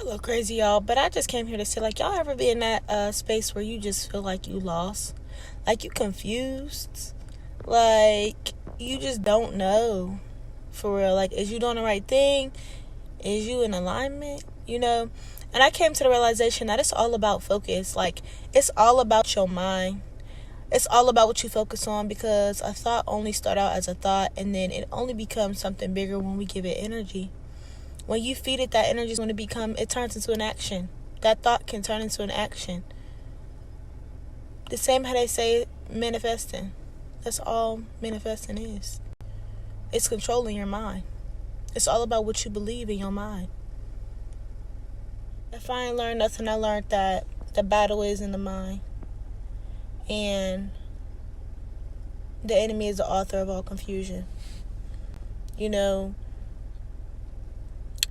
Hello, crazy y'all, but I just came here to say, like, y'all ever be in that space where you just feel like you lost? Like, you confused? Like, you just don't know, for real. Like, is you doing the right thing? Is you in alignment? And I came to the realization that it's all about focus. Like, it's all about your mind. It's all about what you focus on, because a thought only start out as a thought, and then it only becomes something bigger when we give it energy. When you feed it that energy, is going to become, it turns into an action. That thought can turn into an action. The same how they say manifesting. That's all manifesting is. It's controlling your mind. It's all about what you believe in your mind. If I ain't learned nothing, I learned that the battle is in the mind. And the enemy is the author of all confusion.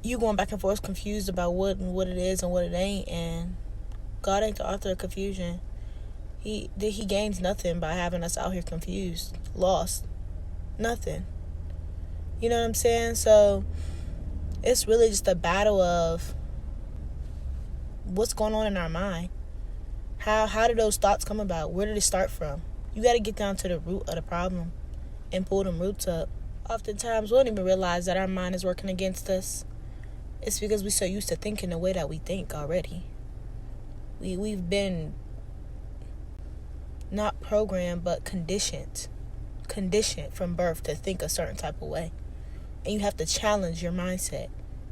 You going back and forth confused about what it is and what it ain't, and God ain't the author of confusion. He gains nothing by having us out here confused, lost. Nothing. You know what I'm saying? So it's really just a battle of what's going on in our mind. How did those thoughts come about? Where did it start from? You got to get down to the root of the problem and pull them roots up. Oftentimes we don't even realize that our mind is working against us. It's because we're so used to thinking the way that we think already. We've been not programmed, but conditioned from birth to think a certain type of way. And you have to challenge your mindset.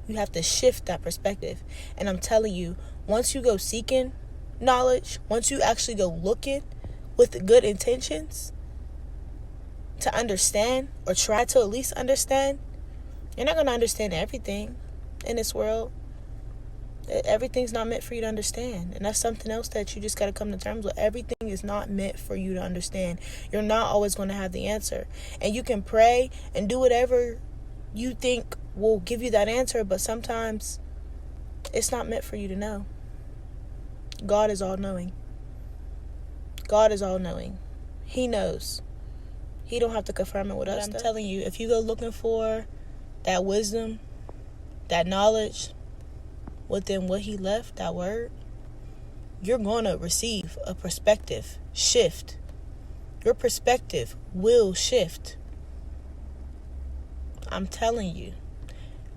You have to shift that perspective. And I'm telling you, once you go seeking knowledge, once you actually go looking with good intentions to understand, or try to at least understand, you're not going to understand everything in this world. Everything's not meant for you to understand. And that's something else that you just got to come to terms with. Everything is not meant for you to understand. You're not always going to have the answer. And you can pray and do whatever you think will give you that answer, but sometimes it's not meant for you to know. God is all-knowing. God is all-knowing. He knows. He don't have to confirm it with us. I'm telling you, if you go looking for that wisdom, that knowledge within what he left, that word, you're going to receive a perspective shift. Your perspective will shift. I'm telling you.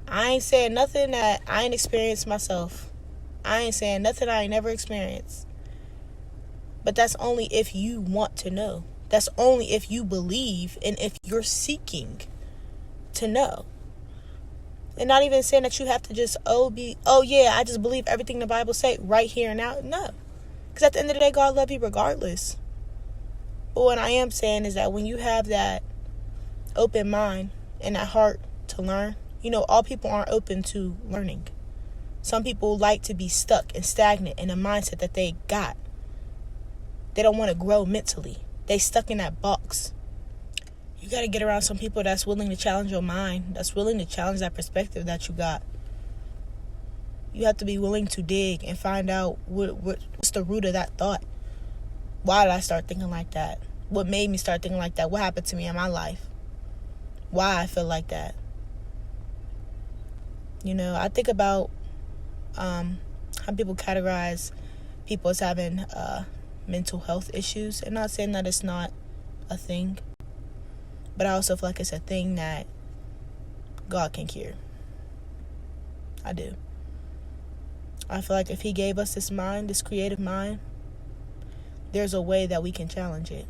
I ain't saying nothing that I ain't experienced myself. I ain't saying nothing I ain't never experienced. But that's only if you want to know. That's only if you believe and if you're seeking to know. And not even saying that you have to just, I just believe everything the Bible say right here and now. No. Because at the end of the day, God love you regardless. But what I am saying is that when you have that open mind and that heart to learn, all people aren't open to learning. Some people like to be stuck and stagnant in a mindset that they got. They don't want to grow mentally. They stuck in that box. You got to get around some people that's willing to challenge your mind, that's willing to challenge that perspective that you got. You have to be willing to dig and find out what's the root of that thought. Why did I start thinking like that? What made me start thinking like that? What happened to me in my life? Why I feel like that? I think about how people categorize people as having mental health issues. And not saying that it's not a thing, but I also feel like it's a thing that God can cure. I do. I feel like if he gave us this mind, this creative mind, there's a way that we can challenge it.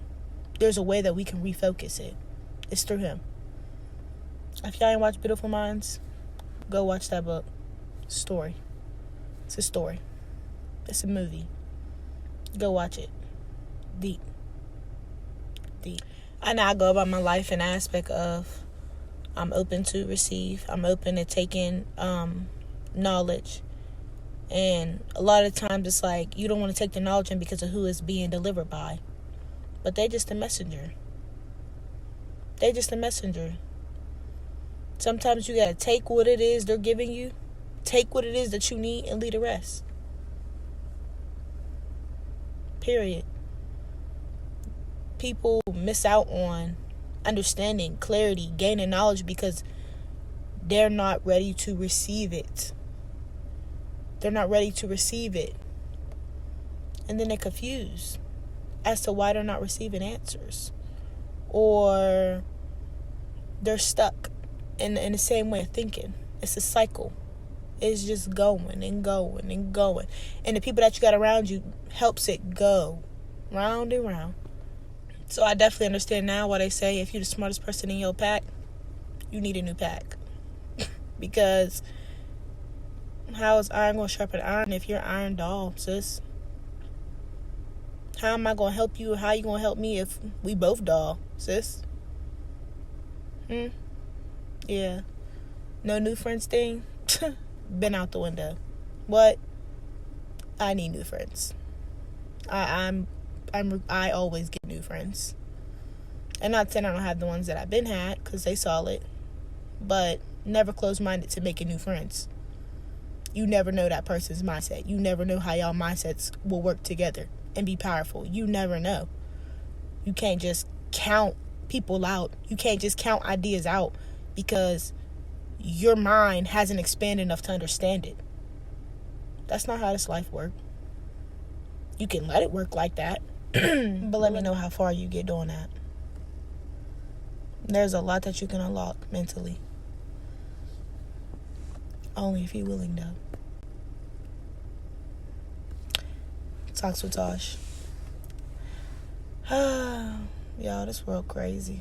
There's a way that we can refocus it. It's through him. If y'all ain't watched Beautiful Minds, go watch that book. Story. It's a story. It's a movie. Go watch it. Deep. I know I go about my life in the aspect of I'm open to receive. I'm open to taking knowledge. And a lot of times it's like you don't want to take the knowledge in because of who it's being delivered by. But they just a messenger. Sometimes you got to take what it is they're giving you. Take what it is that you need and leave the rest. Period. People miss out on understanding, clarity, gaining knowledge because they're not ready to receive it. They're not ready to receive it. And then they're confused as to why they're not receiving answers. Or they're stuck in the same way of thinking. It's a cycle. It's just going and going and going. And the people that you got around you helps it go round and round. So I definitely understand now why they say if you're the smartest person in your pack, you need a new pack. Because how is iron going to sharpen iron if you're iron dull, sis? How am I going to help you? How are you going to help me if we both dull, sis? Yeah. No new friends thing? Been out the window. What? I need new friends. I always get new friends. And not saying I don't have the ones that I've been had, because they solid. But never close-minded to making new friends. You never know that person's mindset. You never know how y'all mindsets will work together and be powerful. You never know. You can't just count people out. You can't just count ideas out because your mind hasn't expanded enough to understand it. That's not how this life works. You can let it work like that, but let me know how far you get doing that. There's a lot that you can unlock mentally. Only if you're willing, though. Talks with Tosh. Y'all, this world crazy.